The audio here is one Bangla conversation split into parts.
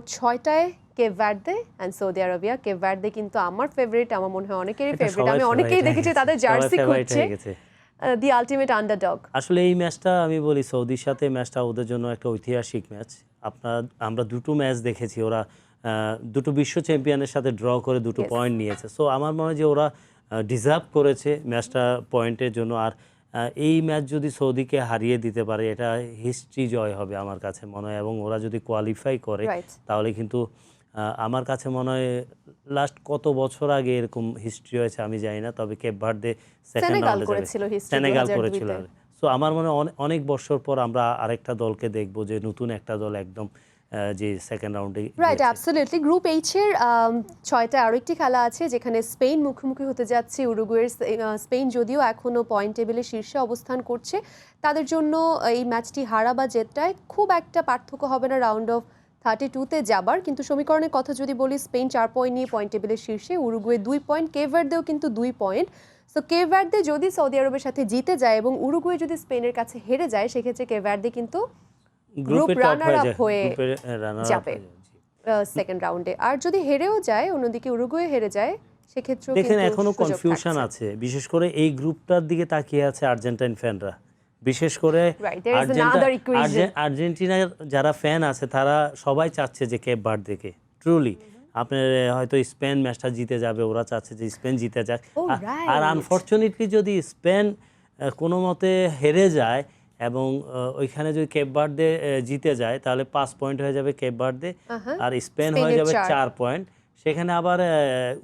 মোট 6টায় Cape Verde and Saudi Arabia. Cape Verde কিন্তু আমার ফেভারিট, আমার মনে হয় অনেকেরই ফেভারিট। আমি অনেকেই দেখেছি তাদের জার্সি খুঁজছে, দি আলটিমেট আন্ডারডগ। আসলে এই ম্যাচটা আমি বলি সৌদির সাথে ম্যাচটা ওদের জন্য একটা ঐতিহাসিক ম্যাচ। আমরা দুটো ম্যাচ দেখেছি, ওরা দুটো বিশ্ব চ্যাম্পিয়নের সাথে ড্র করে দুটো পয়েন্ট নিয়েছে। সো আমার মনে হয় যে ওরা ডিজার্ভ করেছে ম্যাচটা পয়েন্টের জন্য। আর এই ম্যাচ যদি সৌদিকে হারিয়ে দিতে পারে এটা হিস্ট্রি জয় হবে আমার কাছে মনে হয়, এবং ওরা যদি কোয়ালিফাই করে তাহলে কিন্তু আমার কাছে মনে হয় লাস্ট কত বছর আগে এরকম হিস্ট্রি হয়েছে আমি জানি না, তবে কেপ ভার্দে সেকেন্ড রাউন্ডে সেনেগাল করেছিল। সো আমার মনে হয় অনেক বছর পর আমরা আরেকটা দলকে দেখব, যে নতুন একটা দল একদম যে সেকেন্ড রাউন্ডে। Right, absolutely. গ্রুপ এইচ এর 6টা আরেকটি খেলা আছে যেখানে স্পেন মুখোমুখি হতে যাচ্ছে উরুগুয়ের। স্পেন যদিও এখনো পয়েন্ট টেবিলে শীর্ষে অবস্থান করছে, তাদের জন্য এই ম্যাচটি হারা বা জেতটায় খুব একটা পার্থক্য হবে না রাউন্ড অফ 32-তে যাবার। কিন্তু সমীকরণের কথা যদি বলি, স্পেন 4 পয়েন্ট নিয়ে পয়েন্ট টেবিলের শীর্ষে, উরুগুয়ে 2 পয়েন্ট, কেপ ভার্দেও কিন্তু 2 পয়েন্ট। সো কেপ ভার্দে যদি সৌদি আরবের সাথে জিতে যায় এবং উরুগুয়ে যদি স্পেনের কাছে হেরে যায়, সেক্ষেত্রে কেপ ভার্দে কিন্তু গ্রুপ রানার আপ হয়ে যাবে সেকেন্ড রাউন্ডে। আর যদি হেরেও যায়, অন্যদিকে উরুগুয়ে হেরে যায়, সেক্ষেত্রে দেখেন এখনো কনফিউশন আছে, বিশেষ করে এই গ্রুপটার দিকে তাকিয়ে আছে আর্জেন্টাইন ফ্যানরা। বিশেষ করে আর্জেন্টিনার যারা ফ্যান আছে তারা সবাই চাচ্ছে যে কেপ ভার্দেকে, ট্রুলি আপনার হয়তো স্পেন ম্যাচটা জিতে যাবে, ওরা চাচ্ছে যে স্পেন জিতে যাক। আর আনফরচুনেটলি যদি স্পেন কোনো মতে হেরে যায় এবং ওইখানে যদি কেপ ভার্দে জিতে যায় তাহলে 5 পয়েন্ট হয়ে যাবে কেপ ভার্দে, আর স্পেন হয়ে যাবে 4 পয়েন্ট। সেখানে আবার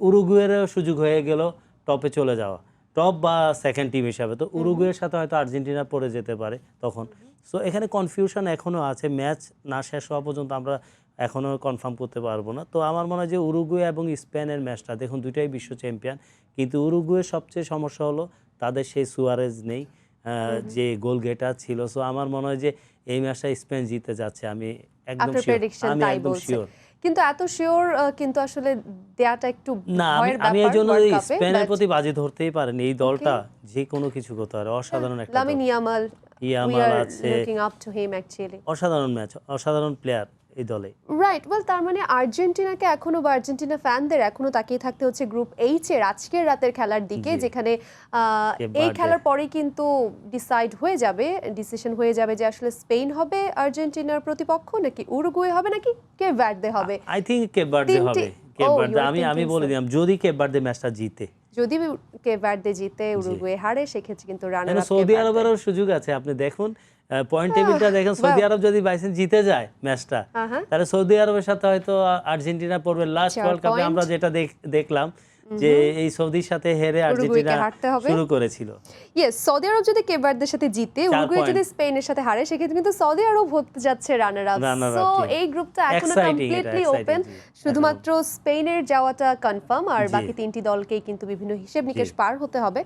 উরুগুয়েরও সুযোগ হয়ে গেল টপে চলে যাওয়া, টপ বা সেকেন্ড টিম হিসাবে। তো উরুগুয়ের সাথে হয়তো আর্জেন্টিনা পড়ে যেতে পারে তখন। সো এখানে কনফিউশন এখনও আছে, ম্যাচ না শেষ হওয়া পর্যন্ত আমরা এখনও কনফার্ম করতে পারবো না। তো আমার মনে হয় যে উরুগুয়ে এবং স্পেনের ম্যাচটা, দেখুন দুইটাই বিশ্ব চ্যাম্পিয়ন, কিন্তু উরুগুয়ের সবচেয়ে সমস্যা হলো তাদের সেই সুয়ারেজ নেই যে গোল গেটার ছিল। সো আমার মনে হয় যে এই ম্যাচটা স্পেন জিতে যাচ্ছে, আমি একদম শিওর। কিন্তু এত শিওর কিন্তু আসলে দেয়াটা একটু না, আমি এই জন্য স্পেনের প্রতি বাজি ধরতেই পারিনি। এই দলটা যে কোনো কিছু করতে পারে, অসাধারণ একটা লামিন ইয়ামাল আছে, অসাধারণ ম্যাচ, অসাধারণ প্লেয়ার এই দলে। রাইট, ওয়েল তার মানে আর্জেন্টিনাকে এখনো বা আর্জেন্টিনা ফ্যানদের এখনো তাকিয়ে থাকতে হচ্ছে গ্রুপ এইচ এর আজকের রাতের খেলার দিকে, যেখানে এই খেলার পরেই কিন্তু ডিসিশন হয়ে যাবে যে আসলে স্পেন হবে আর্জেন্টিনার প্রতিপক্ষ, নাকি উরুগুয়ে হবে, নাকি কেপ ভার্দে হবে। আই থিংক কেপ ভার্দে হবে। কেপ ভার্দে আমি বলে দিলাম, যদি কেপ ভার্দে ম্যাচটা জিতে, যদি কেপ ভার্দে জিতে উরুগুয়ে হারে, সেক্ষেত্রে কিন্তু রানার আপ সৌদি আরবেরও সুযোগ আছে। আপনি দেখুন পয়েন্ট টেবিলটা দেখেন, সৌদি আরব যদি বাইসেন্স জিতে যায় ম্যাচটা, তাহলে সৌদি আরবের সাথে হয়তো আর্জেন্টিনা পড়বে। লাস্ট ওয়ার্ল্ড কাপে আমরা যেটা দেখলাম যে এই সৌদির সাথে হেরে আর্জেন্টিনা শুরু করেছিল। ইয়েস, সৌদি আরব যদি কেপ ভার্দের সাথে জিতে, উরুগুয়ে যদি স্পেনের সাথে হারে, সেক্ষেত্রে কিন্তু সৌদি আরব হতে যাচ্ছে রানার আপ। সো এই গ্রুপটা এখনো কমপ্লিটলি ওপেন, শুধুমাত্র স্পেনের যাওয়াটা কনফার্ম, আর বাকি 3টি দলকেই কিন্তু বিভিন্ন হিসেব নিকেশ পার হতে হবে।